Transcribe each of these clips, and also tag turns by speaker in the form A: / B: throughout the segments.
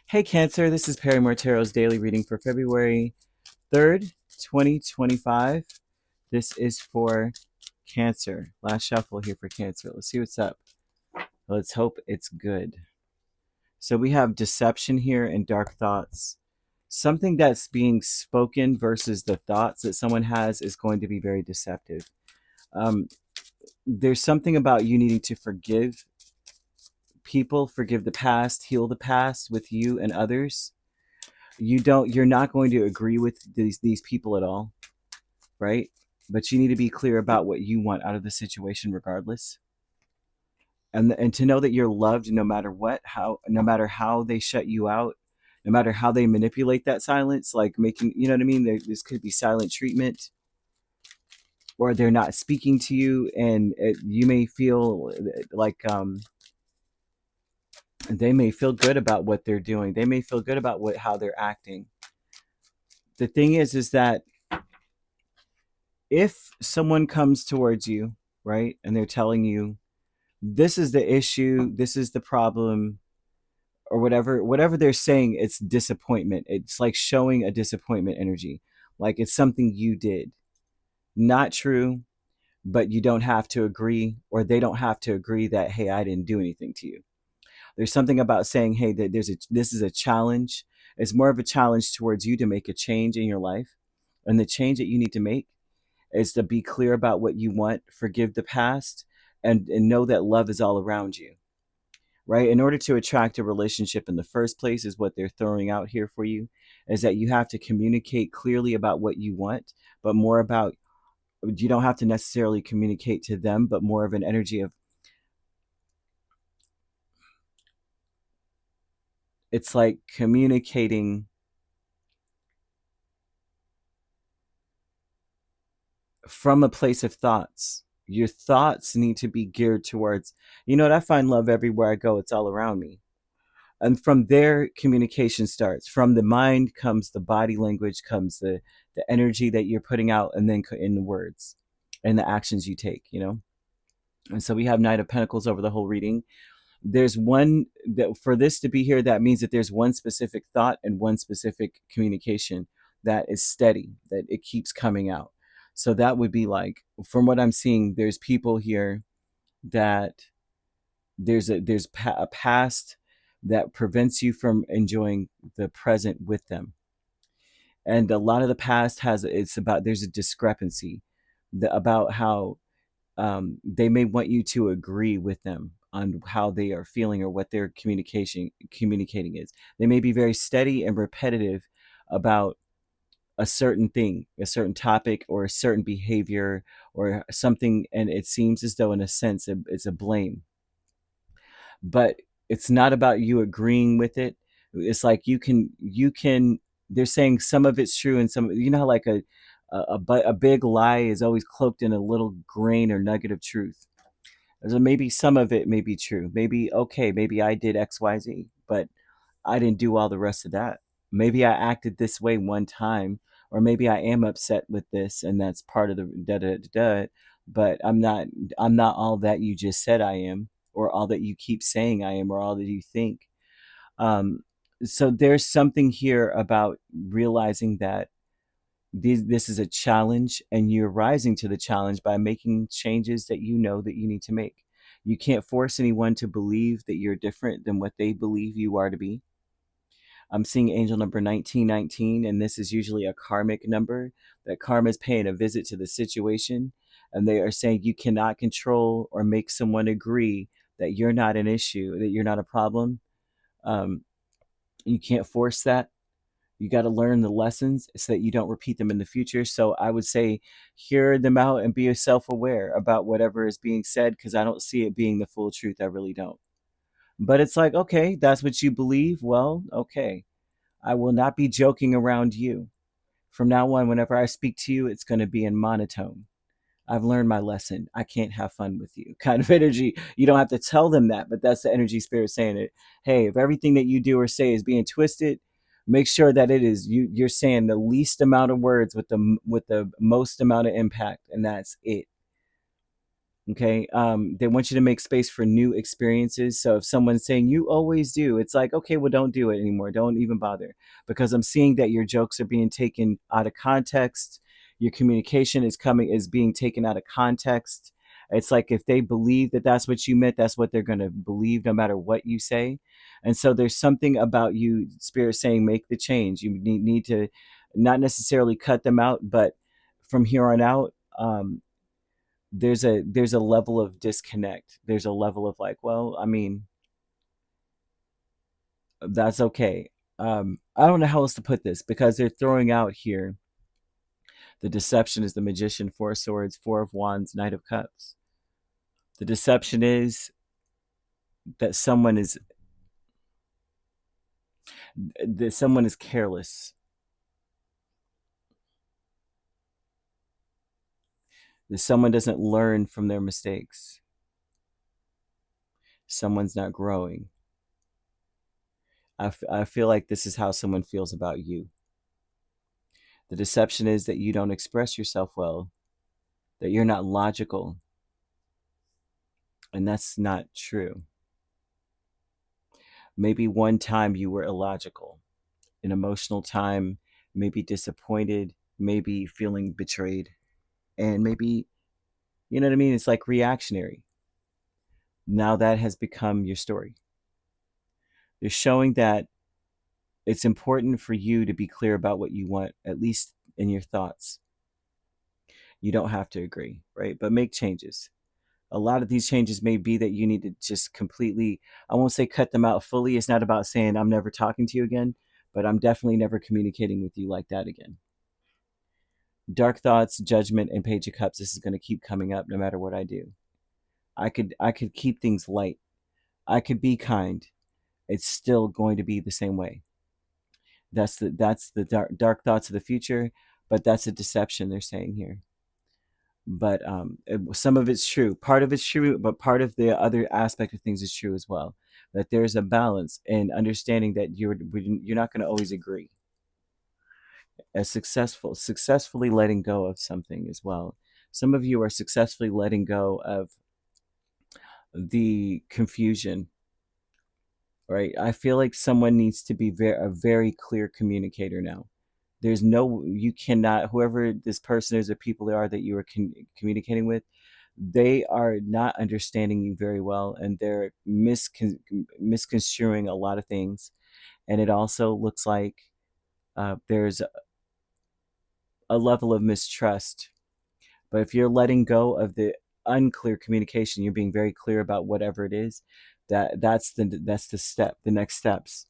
A: Hey Cancer, this is Perrymore Tarot's daily reading for February 3rd, 2025. This is for Cancer. Last shuffle here for Cancer. Let's see what's up. Let's hope it's good. So we have deception here and dark thoughts. Something that's being spoken versus the thoughts that someone has is going to be very deceptive. Um, there's something about you needing to forgive people, forgive the past, heal the past with you and others. You're not going to agree with these people at all, right? But you need to be clear about what you want out of the situation regardless, and to know that you're loved no matter what, how no matter how they shut you out, no matter how they manipulate that silence, like making, you know what I mean, this could be silent treatment, or they're not speaking to you, and you may feel like they may feel good about what they're doing, they may feel good about how they're acting. The thing is that if someone comes towards you, right, and they're telling you this is the issue, this is the problem, or whatever they're saying, it's disappointment. It's like showing a disappointment energy, like it's something you did. Not true, but you don't have to agree, or they don't have to agree that, hey, I didn't do anything to you. There's something about saying, hey, that this is a challenge. It's more of a challenge towards you to make a change in your life, and the change that you need to make is to be clear about what you want, forgive the past, and know that love is all around you, right? In order to attract a relationship in the first place, is what they're throwing out here for you, is that you have to communicate clearly about what you want, but more about, you don't have to necessarily communicate to them, but more of an energy of, it's like communicating from a place of thoughts. Your thoughts need to be geared towards, you know what, I find love everywhere I go, it's all around me. And from there, communication starts. From the mind comes the body language, comes the energy that you're putting out, and then in the words and the actions you take, you know. And so we have Knight of Pentacles over the whole reading. There's one that, for this to be here, that means that there's one specific thought and one specific communication that is steady, that it keeps coming out. So that would be like, from what I'm seeing, there's people here that there's a past that prevents you from enjoying the present with them. And a lot of the past has, it's about, there's a discrepancy about how they may want you to agree with them on how they are feeling or what their communicating is. They may be very steady and repetitive about a certain thing, a certain topic, or a certain behavior, or something, and it seems as though in a sense it's a blame. But it's not about you agreeing with it. It's like you can they're saying some of it's true, and some, you know how like a big lie is always cloaked in a little grain or nugget of truth. So maybe some of it may be true. Maybe, okay, maybe I did XYZ, but I didn't do all the rest of that. Maybe I acted this way one time, or maybe I am upset with this, and that's part of the da da da da. But I'm not all that you just said I am, or all that you keep saying I am, or all that you think. Um, so there's something here about realizing that this is a challenge, and you're rising to the challenge by making changes that you know that you need to make. You can't force anyone to believe that you're different than what they believe you are to be. I'm seeing angel number 1919, and this is usually a karmic number, that karma is paying a visit to the situation, and they are saying you cannot control or make someone agree that you're not an issue, that you're not a problem. Um, you can't force that. You got to learn the lessons so that you don't repeat them in the future. So I would say hear them out and be self-aware about whatever is being said, because I don't see it being the full truth. I really don't. But it's like, okay, that's what you believe. Well, okay. I will not be joking around you. From now on, whenever I speak to you, it's going to be in monotone. I've learned my lesson. I can't have fun with you. Kind of energy. You don't have to tell them that, but that's the energy spirit saying it. Hey, if everything that you do or say is being twisted, make sure that it is you're saying the least amount of words with the most amount of impact, and that's it. Okay. They want you to make space for new experiences. So if someone's saying you always do, it's like, okay, well, don't do it anymore. Don't even bother, because I'm seeing that your jokes are being taken out of context. Your communication is being taken out of context. It's like if they believe that that's what you meant, that's what they're going to believe no matter what you say. And so there's something about you, Spirit, saying make the change. You need to not necessarily cut them out, but from here on out, there's a level of disconnect. There's a level of like, well, I mean, that's okay. I don't know how else to put this, because they're throwing out here the deception is the Magician, Four of Swords, Four of Wands, Knight of Cups. The deception is that someone is careless. That someone doesn't learn from their mistakes. Someone's not growing. I feel like this is how someone feels about you. The deception is that you don't express yourself well, that you're not logical, and that's not true. Maybe one time you were illogical, an emotional time, maybe disappointed, maybe feeling betrayed, and maybe, you know what I mean? It's like reactionary. Now that has become your story. They're showing that it's important for you to be clear about what you want, at least in your thoughts. You don't have to agree, right? But make changes. A lot of these changes may be that you need to just completely, I won't say cut them out fully. It's not about saying I'm never talking to you again, but I'm definitely never communicating with you like that again. Dark thoughts, judgment, and Page of Cups. This is going to keep coming up no matter what I do. I could keep things light. I could be kind. It's still going to be the same way. That's the dark thoughts of the future, but that's a deception they're saying here. But some of it's true. Part of it's true, but part of the other aspect of things is true as well. That there's a balance and understanding that you're not going to always agree. As successfully letting go of something as well. Some of you are successfully letting go of the confusion, right? I feel like someone needs to be a very clear communicator now. There's no, you cannot, whoever this person is or people they are that you are communicating with, they are not understanding you very well, and they're misconstruing a lot of things. And it also looks like there's a level of mistrust. But if you're letting go of the unclear communication, you're being very clear about whatever it is, that's the step, the next steps.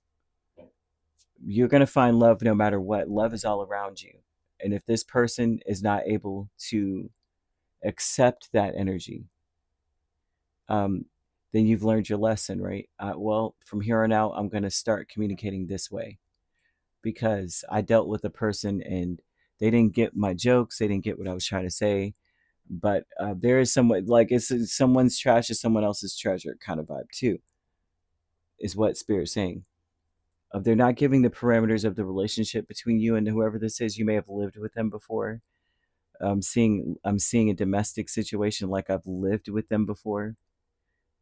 A: You're going to find love no matter what. Love is all around you. And if this person is not able to accept that energy, um, then you've learned your lesson, right? Well, from here on out, I'm going to start communicating this way, because I dealt with a person and they didn't get my jokes. They didn't get what I was trying to say. But there is somewhat like it's someone's trash is someone else's treasure kind of vibe too, is what Spirit's saying. They're not giving the parameters of the relationship between you and whoever this is. You may have lived with them before. I'm seeing a domestic situation like I've lived with them before.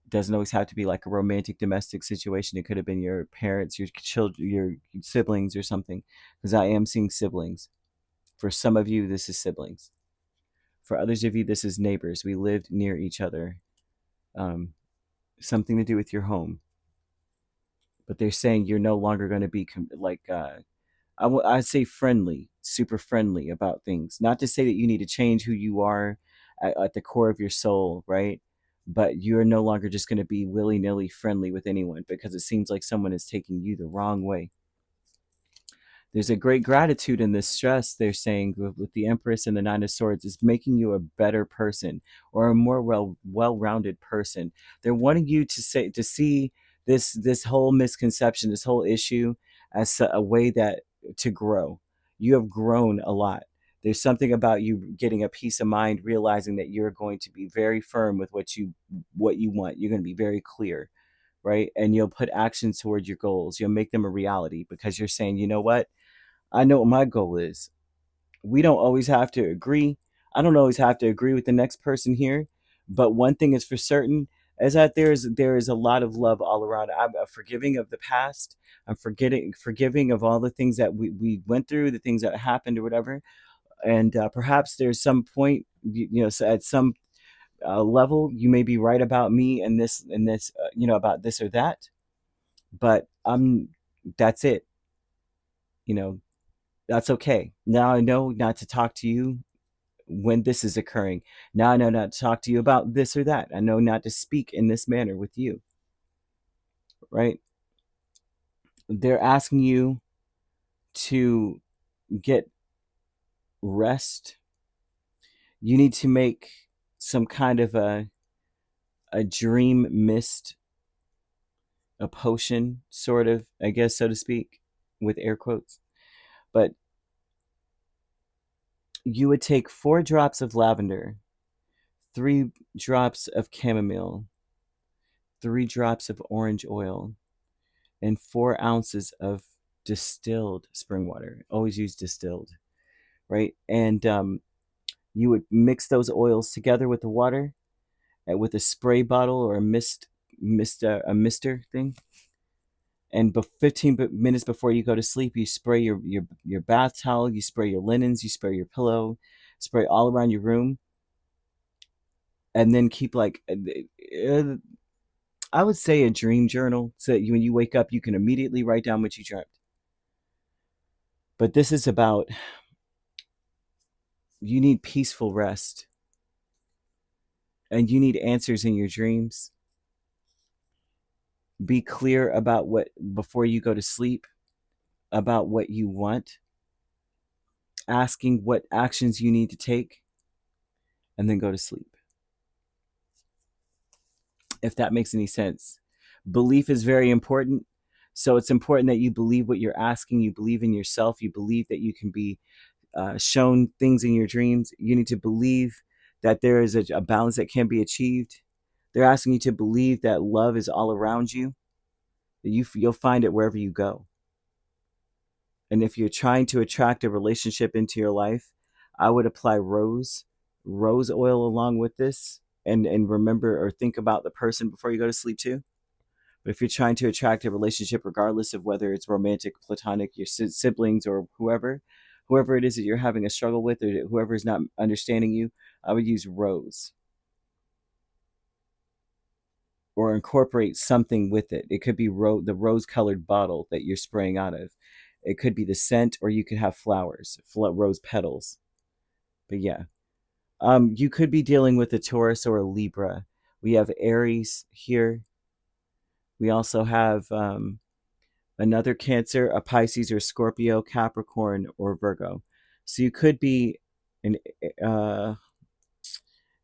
A: It doesn't always have to be like a romantic domestic situation. It could have been your parents, your children, your siblings, or something. Because I am seeing siblings. For some of you, this is siblings. For others of you, this is neighbors. We lived near each other. Um, Something to do with your home. But they're saying you're no longer going to be I'd say friendly, super friendly about things. Not to say that you need to change who you are at the core of your soul, right? But you're no longer just going to be willy nilly friendly with anyone, because it seems like someone is taking you the wrong way. There's a great gratitude in this stress, they're saying, with the Empress and the Nine of Swords, is making you a better person, or a more well-rounded person. They're wanting you to see this whole misconception, this whole issue, as a way that to grow. You have grown a lot. There's something about you getting a peace of mind, realizing that you're going to be very firm with what you want. You're going to be very clear, right? And you'll put actions towards your goals. You'll make them a reality, because you're saying, you know what? I know what my goal is. We don't always have to agree. I don't always have to agree with the next person here, But one thing is for certain is that there is a lot of love all around. I'm forgiving of the past. I'm forgiving of all the things that we went through, the things that happened or whatever. And perhaps there's some point, so at some level, you may be right about me and this, about this or that. But that's it. You know, that's okay. Now I know not to talk to you when this is occurring. Now I know not to talk to you about this or that. I know not to speak in this manner with you, right? They're asking you to get rest. You need to make some kind of a dream mist, a potion, sort of, I guess, so to speak, with air quotes. But you would take 4 drops of lavender, 3 drops of chamomile, 3 drops of orange oil, and 4 ounces of distilled spring water. Always use distilled, right? And you would mix those oils together with the water, with a spray bottle or a mister thing. And 15 minutes before you go to sleep, you spray your bath towel, you spray your linens, you spray your pillow, spray all around your room, and then keep like I would say a dream journal, so that when you wake up, you can immediately write down what you dreamt. But this is about, you need peaceful rest, and you need answers in your dreams. Be clear about what, before you go to sleep, about what you want, asking what actions you need to take, and then go to sleep. If that makes any sense. Belief is very important. So it's important that you believe what you're asking. You believe in yourself. You believe that you can be shown things in your dreams. You need to believe that there is a balance that can be achieved. They're asking you to believe that love is all around you. That you'll find it wherever you go. And if you're trying to attract a relationship into your life, I would apply rose oil along with this, and remember or think about the person before you go to sleep too. But if you're trying to attract a relationship, regardless of whether it's romantic, platonic, your siblings, or whoever it is that you're having a struggle with, or whoever is not understanding you, I would use rose, or incorporate something with it. It could be the rose-colored bottle that you're spraying out of. It could be the scent, or you could have flowers, rose petals. But yeah, you could be dealing with a Taurus or a Libra. We have Aries here. We also have another Cancer, a Pisces or Scorpio, Capricorn, or Virgo. So you could be an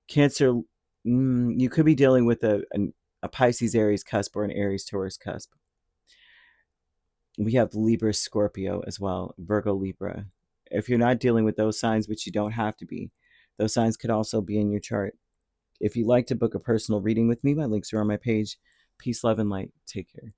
A: Cancer. You could be dealing with a Pisces Aries cusp or an Aries Taurus cusp. We have Libra Scorpio as well, Virgo Libra. If you're not dealing with those signs, which you don't have to be, those signs could also be in your chart. If you'd like to book a personal reading with me, my links are on my page. Peace, love, and light. Take care.